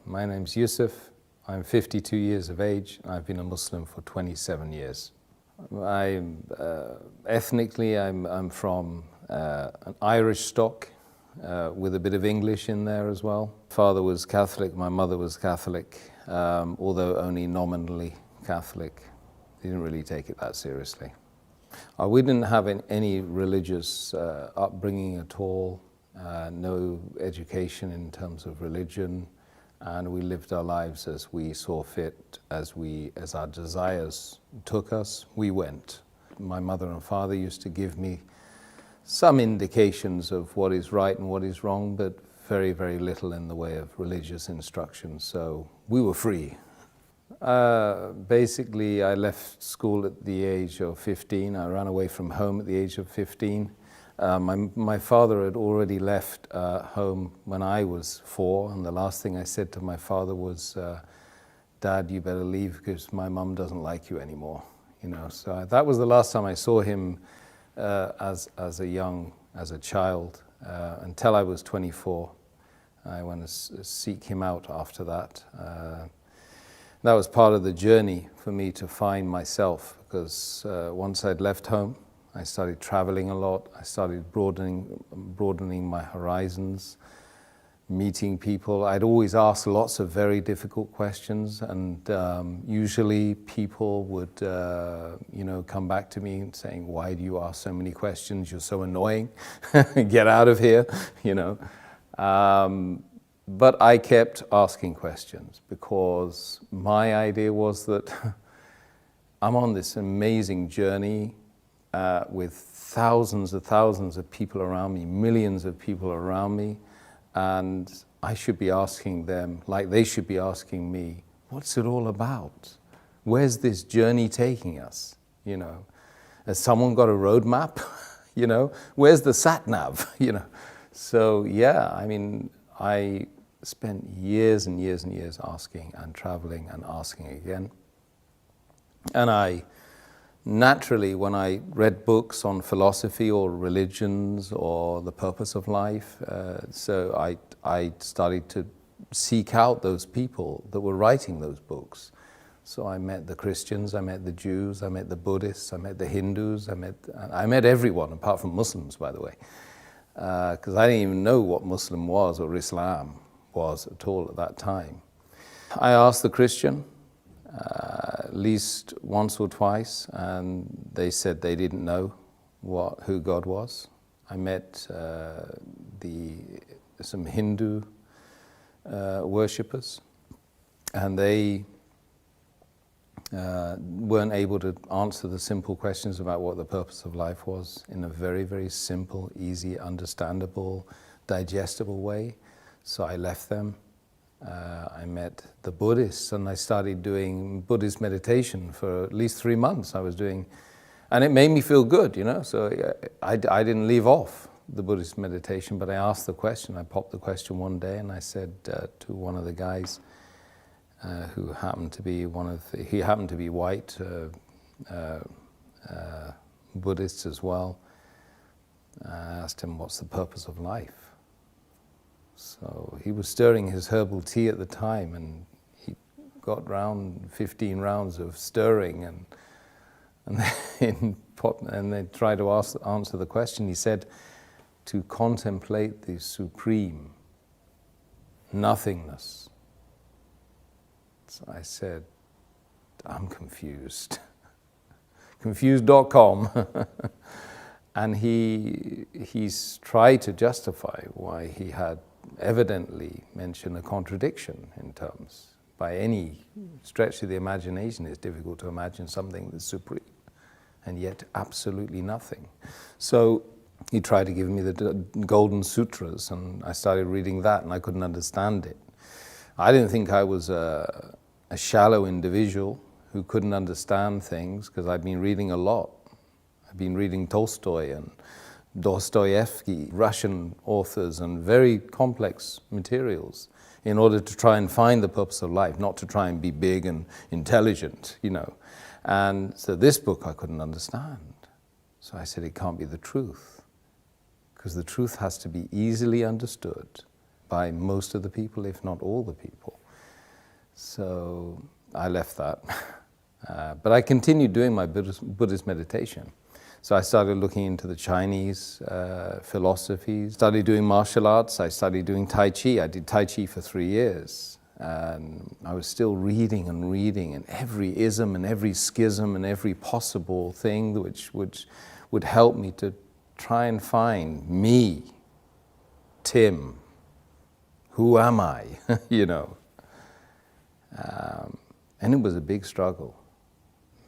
My name's Yusuf. I'm 52 years of age, and I've been a Muslim for 27 years. Ethnically, I'm from an Irish stock with a bit of English in there as well. Father was Catholic, my mother was Catholic, although only nominally Catholic. They didn't really take it that seriously. We didn't have any religious upbringing at all, no education in terms of religion, and we lived our lives as we saw fit, as our desires took us, we went. My mother and father used to give me some indications of what is right and what is wrong, but very, very little in the way of religious instruction, so we were free. Basically, I left school at the age of 15. I ran away from home at the age of 15. My father had already left home when I was 4, and the last thing I said to my father was, "Dad, you better leave because my mum doesn't like you anymore." You know, so that was the last time I saw him as a child until I was 24. I went to seek him out after that. That was part of the journey for me to find myself, because once I'd left home, I started traveling a lot. I started broadening my horizons, meeting people. I'd always ask lots of very difficult questions, and usually people would, come back to me saying, "Why do you ask so many questions? You're so annoying. Get out of here," you know. But I kept asking questions because my idea was that I'm on this amazing journey with thousands of people around me, millions of people around me, and I should be asking them, like they should be asking me, what's it all about? Where's this journey taking us? You know, has someone got a roadmap? You know, where's the sat nav? You know, so yeah, I mean, I spent years and years and years asking and traveling and asking again. And I naturally, when I read books on philosophy or religions or the purpose of life, so I started to seek out those people that were writing those books. So I met the Christians, I met the Jews, I met the Buddhists, I met the Hindus, I met everyone apart from Muslims, by the way, because I didn't even know what Muslim was or Islam was at all at that time. I asked the Christian at least once or twice, and they said they didn't know who God was. I met some Hindu worshippers, and they weren't able to answer the simple questions about what the purpose of life was in a very, very simple, easy, understandable, digestible way. So I left them. I met the Buddhists, and I started doing Buddhist meditation for at least 3 months. I was doing, and it made me feel good, you know. So I didn't leave off the Buddhist meditation, but I asked the question. I popped the question one day, and I said to one of the guys who happened to be he happened to be white, Buddhist as well. I asked him, "What's the purpose of life?" So he was stirring his herbal tea at the time, and he got round 15 rounds of stirring, and they tried to answer the question. He said, "To contemplate the supreme nothingness." So I said, "I'm confused." Confused.com. And he's tried to justify why he had evidently mentioned a contradiction in terms. By any stretch of the imagination, it's difficult to imagine something that's supreme and yet absolutely nothing. So he tried to give me the Golden Sutras, and I started reading that, and I couldn't understand it. I didn't think I was a shallow individual who couldn't understand things, because I'd been reading a lot. I've been reading Tolstoy and Dostoevsky, Russian authors, and very complex materials in order to try and find the purpose of life, not to try and be big and intelligent, you know. And so this book I couldn't understand. So I said, it can't be the truth, because the truth has to be easily understood by most of the people, if not all the people. So I left that. But I continued doing my Buddhist meditation. So I started looking into the Chinese philosophies, started doing martial arts, I started doing Tai Chi. I did Tai Chi for 3 years. And I was still reading and every ism and every schism and every possible thing which would help me to try and find me, Tim, who am I, you know. And it was a big struggle,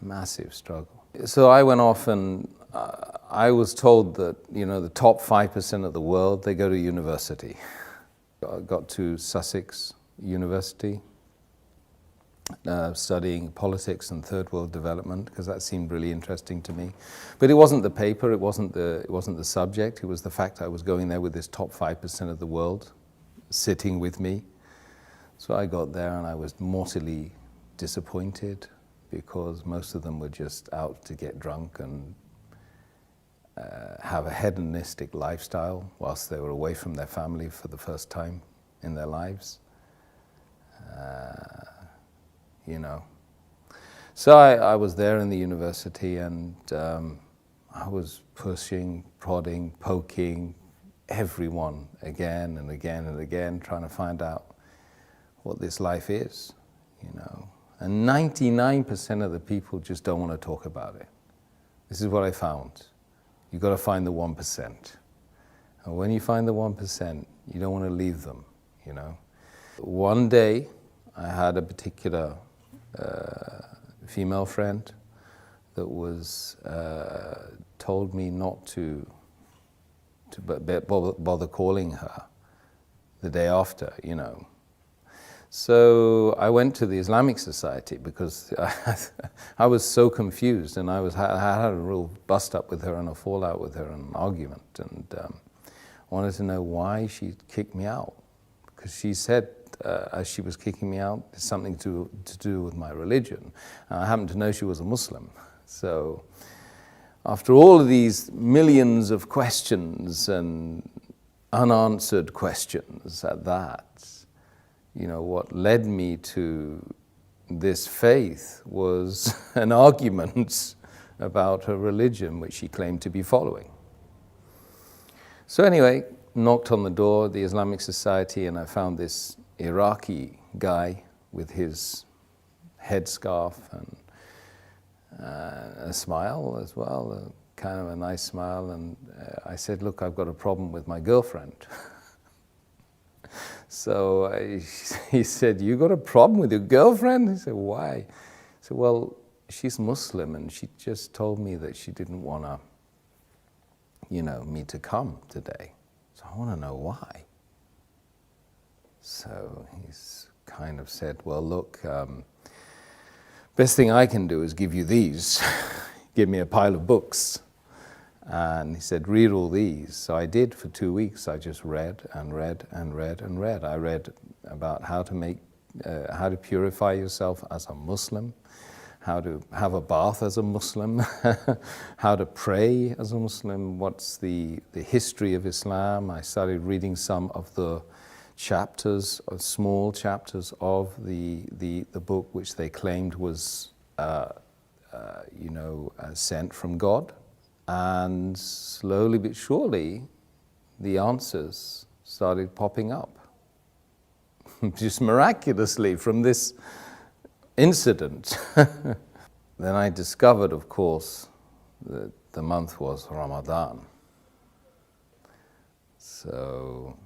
massive struggle. So I went off and I was told that, you know, the top 5% of the world, they go to university. I got to Sussex University, studying politics and third world development, because that seemed really interesting to me. But it wasn't the paper, it wasn't the subject, it was the fact I was going there with this top 5% of the world sitting with me. So I got there and I was mortally disappointed because most of them were just out to get drunk and have a hedonistic lifestyle whilst they were away from their family for the first time in their lives. You know. So I was there in the university and I was pushing, prodding, poking everyone again and again and again, trying to find out what this life is, you know. And 99% of the people just don't want to talk about it. This is what I found. You've got to find the 1%. And when you find the 1%, you don't want to leave them, you know. One day, I had a particular female friend that was told me not to bother calling her the day after, you know. So I went to the Islamic Society because I was so confused, and I had a real bust up with her and a fallout with her and an argument, and wanted to know why she kicked me out, because she said as she was kicking me out, it's something to do with my religion. And I happened to know she was a Muslim. So after all of these millions of questions and unanswered questions at that, you know, what led me to this faith was an argument about her religion, which she claimed to be following. So anyway, knocked on the door of the Islamic Society, and I found this Iraqi guy with his headscarf and a smile as well, kind of a nice smile. And I said, look, I've got a problem with my girlfriend. So he said, you got a problem with your girlfriend? He said, why? I said, well, she's Muslim and she just told me that she didn't want to, you know, me to come today. So I want to know why. So he's kind of said, well, look, best thing I can do is give you these. Give me a pile of books. And he said, read all these. So I did for 2 weeks. I just read and read and read and read. I read about how to purify yourself as a Muslim, how to have a bath as a Muslim, how to pray as a Muslim, what's the history of Islam. I started reading some of the chapters, small chapters of the book, which they claimed was, sent from God. And slowly but surely, the answers started popping up. Just miraculously from this incident. Then I discovered, of course, that the month was Ramadan. So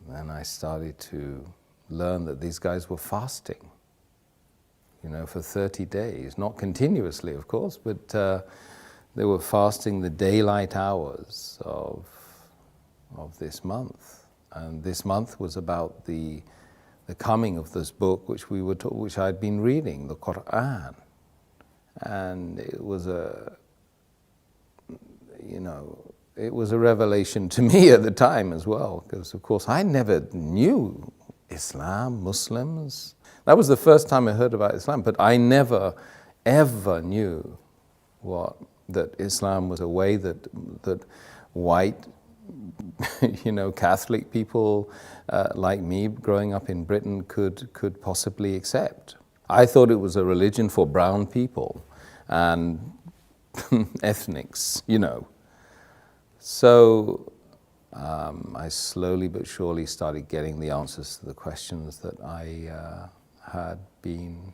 then I started to learn that these guys were fasting, you know, for 30 days. Not continuously, of course, but they were fasting the daylight hours of this month. And this month was about the coming of this book, which I'd been reading, the Quran. And it was a revelation to me at the time as well, because of course I never knew Islam, Muslims. That was the first time I heard about Islam, but I never, ever knew that Islam was a way that white Catholic people like me growing up in Britain could possibly accept. I thought it was a religion for brown people and ethnics, So I slowly but surely started getting the answers to the questions that I had been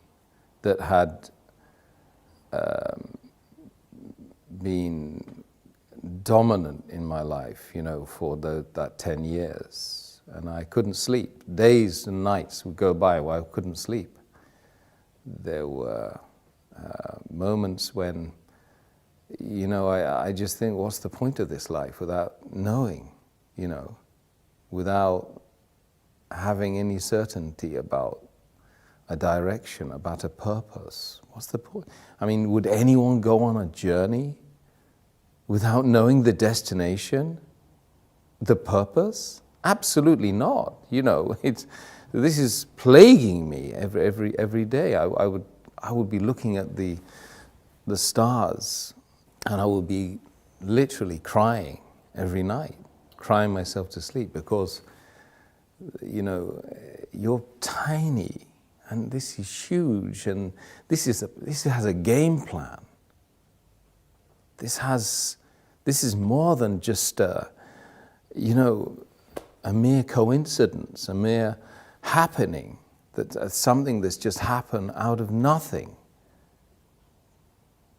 dominant in my life, for that 10 years. And I couldn't sleep. Days and nights would go by where I couldn't sleep. There were moments when, I just think, what's the point of this life without knowing, without having any certainty about a direction, about a purpose? What's the point? I mean, would anyone go on a journey without knowing the destination, the purpose? Absolutely not. This is plaguing me every day. I would be looking at the stars, and I would be literally crying every night, crying myself to sleep, because you're tiny, and this is huge, and this has a game plan. This is more than just a mere coincidence, a mere happening, that's something that's just happened out of nothing.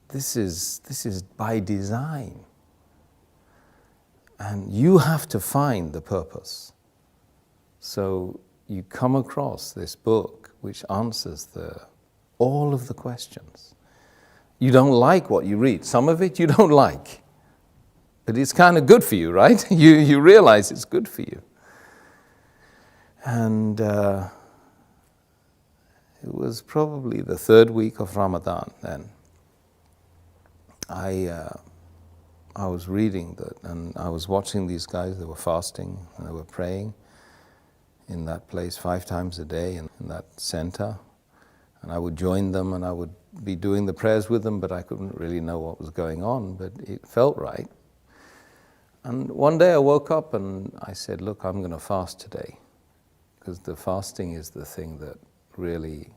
This is by design. And you have to find the purpose. So you come across this book which answers all of the questions. You don't like what you read. Some of it you don't like. But it's kind of good for you, right? You realize it's good for you. And it was probably the third week of Ramadan then. I was reading that, and I was watching these guys. They were fasting and they were praying in that place 5 times a day in that center. And I would join them and I would be doing the prayers with them, but I couldn't really know what was going on, but it felt right. And one day I woke up and I said, look, I'm going to fast today, because the fasting is the thing that really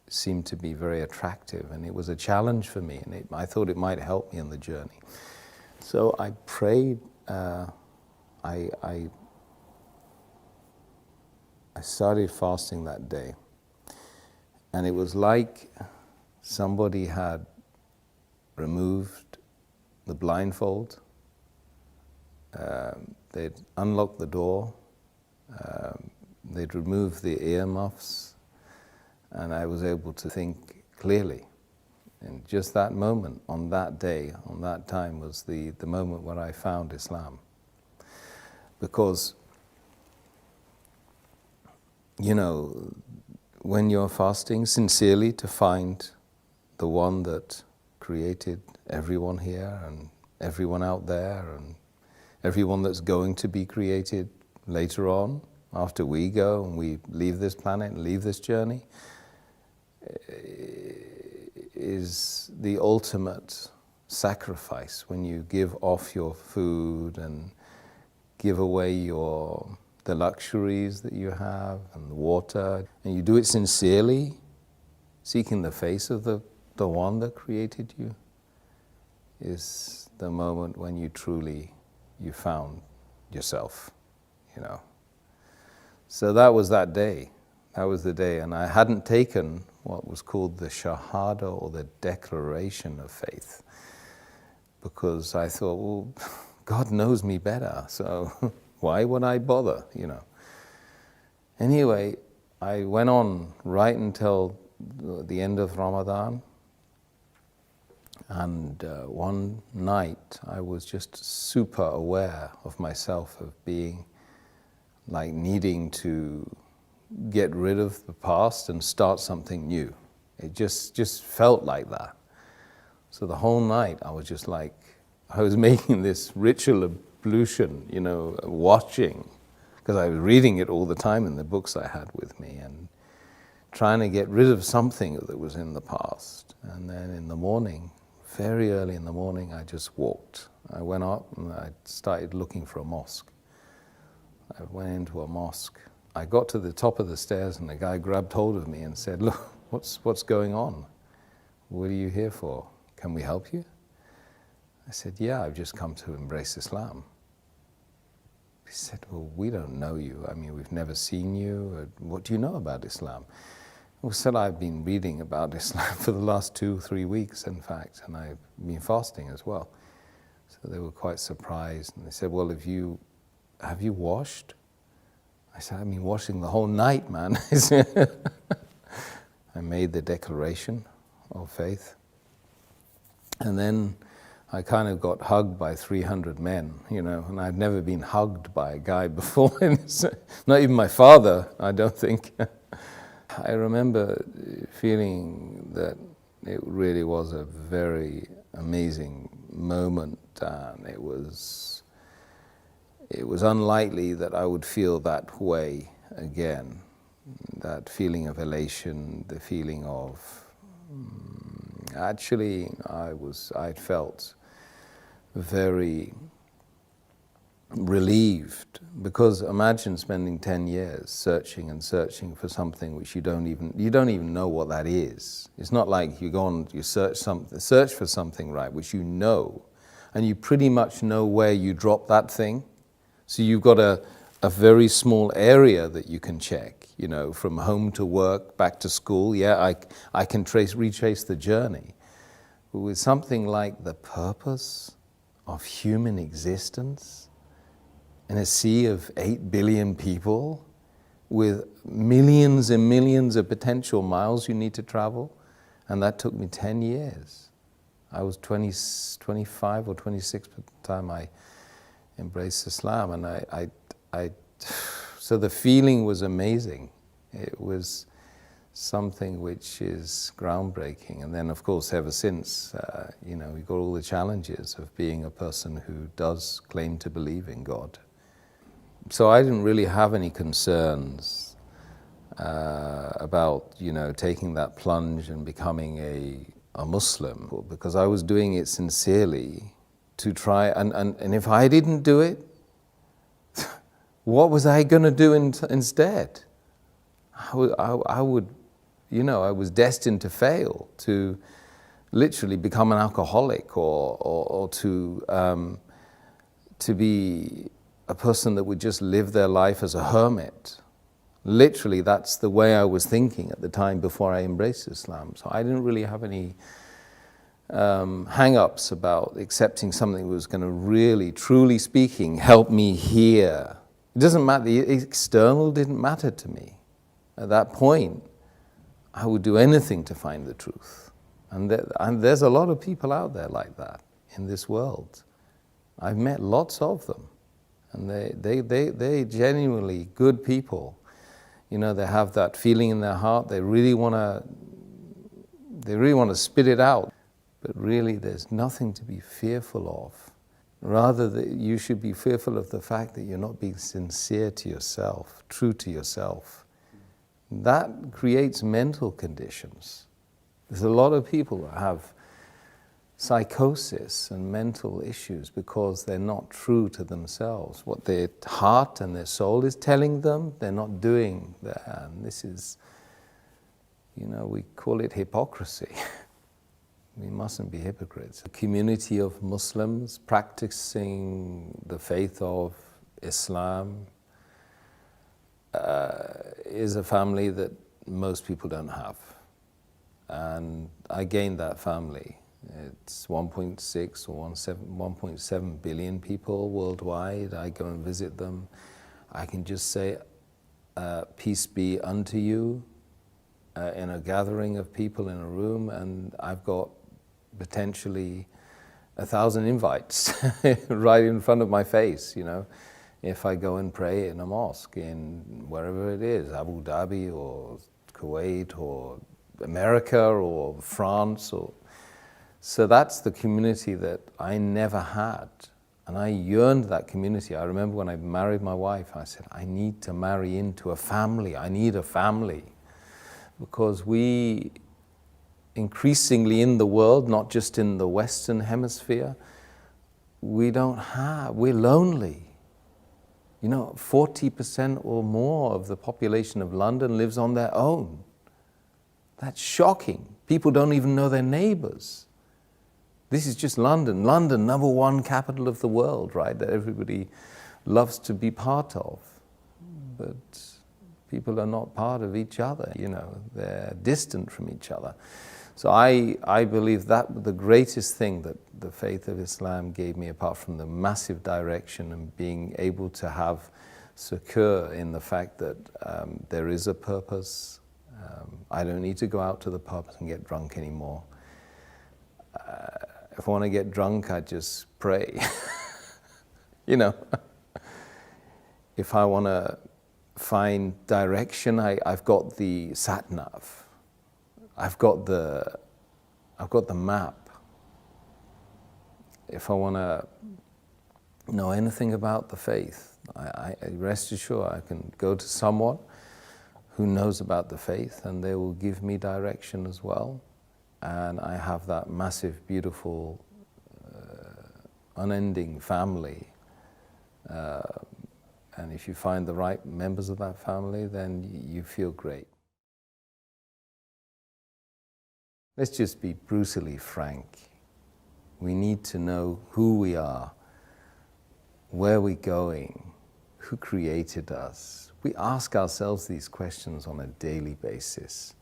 seemed to be very attractive, and it was a challenge for me, and I thought it might help me in the journey. So I prayed. I started fasting that day, and it was like somebody had removed the blindfold. They'd unlocked the door. They'd removed the earmuffs, and I was able to think clearly. And just that moment, on that day, on that time, was the moment when I found Islam. Because, when you're fasting sincerely to find the one that created everyone here and everyone out there and everyone that's going to be created later on, after we go and we leave this planet and leave this journey, is the ultimate sacrifice, when you give off your food and give away the luxuries that you have and the water, and you do it sincerely, seeking the face of the one that created you, is the moment when you found yourself, So that was that day. That was the day, and I hadn't taken what was called the Shahada, or the declaration of faith, because I thought, well, God knows me better, so why would I bother, Anyway, I went on right until the end of Ramadan, and one night I was just super aware of myself, of being like needing to get rid of the past and start something new. It just felt like that. So the whole night I was just like, I was making this ritual ablution, watching, because I was reading it all the time in the books I had with me, and trying to get rid of something that was in the past. And then in the morning, very early in the morning, I just walked. I went up and I started looking for a mosque. I went into a mosque. I got to the top of the stairs and the guy grabbed hold of me and said, "Look, what's going on? What are you here for? Can we help you?" I said, "Yeah, I've just come to embrace Islam." He said, "Well, we don't know you. I mean, we've never seen you. What do you know about Islam?" I said, "I've been reading about Islam for the last 2-3 weeks, in fact, and I've been fasting as well." So they were quite surprised, and they said, "Well, have you washed?" I said, "I've been washing the whole night, man." I made the declaration of faith, and then I kind of got hugged by 300 men, and I'd never been hugged by a guy before. Not even my father, I don't think. I remember feeling that it really was a very amazing moment, and it was unlikely that I would feel that way again. That feeling of elation, the feeling of actually I felt very relieved, because imagine spending 10 years searching and searching for something which you don't even know what that is. It's not like you go on, you search for something, right, which you know, and you pretty much know where you drop that thing. So you've got a very small area that you can check, from home to work, back to school. Yeah, I can retrace the journey. But with something like the purpose of human existence in a sea of 8 billion people with millions and millions of potential miles you need to travel, and that took me 10 years. I was 25 or 26 by the time I embraced Islam, and so the feeling was amazing. It was something which is groundbreaking. And then, of course, ever since, we've got all the challenges of being a person who does claim to believe in God. So I didn't really have any concerns about, taking that plunge and becoming a Muslim, because I was doing it sincerely to try, and if I didn't do it, what was I going to do instead? I was destined to fail, to literally become an alcoholic, or to be a person that would just live their life as a hermit. Literally, that's the way I was thinking at the time before I embraced Islam. So I didn't really have any hang-ups about accepting something that was going to really, truly speaking, help me here. It doesn't matter, the external didn't matter to me. At that point, I would do anything to find the truth. And there's a lot of people out there like that in this world. I've met lots of them. And they genuinely good people. They have that feeling in their heart. They really want to spit it out. But really, there's nothing to be fearful of. Rather, that you should be fearful of the fact that you're not being sincere to yourself, true to yourself. That creates mental conditions. There's a lot of people that have psychosis and mental issues because they're not true to themselves. What their heart and their soul is telling them, they're not doing that. And this is, we call it hypocrisy. We mustn't be hypocrites. A community of Muslims practicing the faith of Islam is a family that most people don't have. And I gained that family. It's 1.6 or 1.7 billion people worldwide. I go and visit them. I can just say, peace be unto you, in a gathering of people in a room, and I've got potentially 1,000 invites right in front of my face, if I go and pray in a mosque in wherever it is, Abu Dhabi or Kuwait or America or France. So that's the community that I never had. And I yearned that community. I remember when I married my wife, I said, I need to marry into a family. I need a family. Because we increasingly in the world, not just in the Western Hemisphere, we're lonely. 40% or more of the population of London lives on their own. That's shocking. People don't even know their neighbors. This is just London. London, number one capital of the world, right? That everybody loves to be part of. But people are not part of each other, they're distant from each other. So I believe that the greatest thing that the faith of Islam gave me, apart from the massive direction and being able to have secure in the fact that there is a purpose. I don't need to go out to the pub and get drunk anymore. If I want to get drunk, I just pray. If I want to find direction, I've got the sat-nav. I've got the map. If I want to know anything about the faith, I rest assured I can go to someone who knows about the faith, and they will give me direction as well. And I have that massive, beautiful, unending family. And if you find the right members of that family, then you feel great. Let's just be brutally frank. We need to know who we are, where we're going, who created us. We ask ourselves these questions on a daily basis.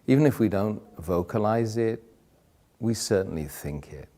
Even if we don't vocalize it, we certainly think it.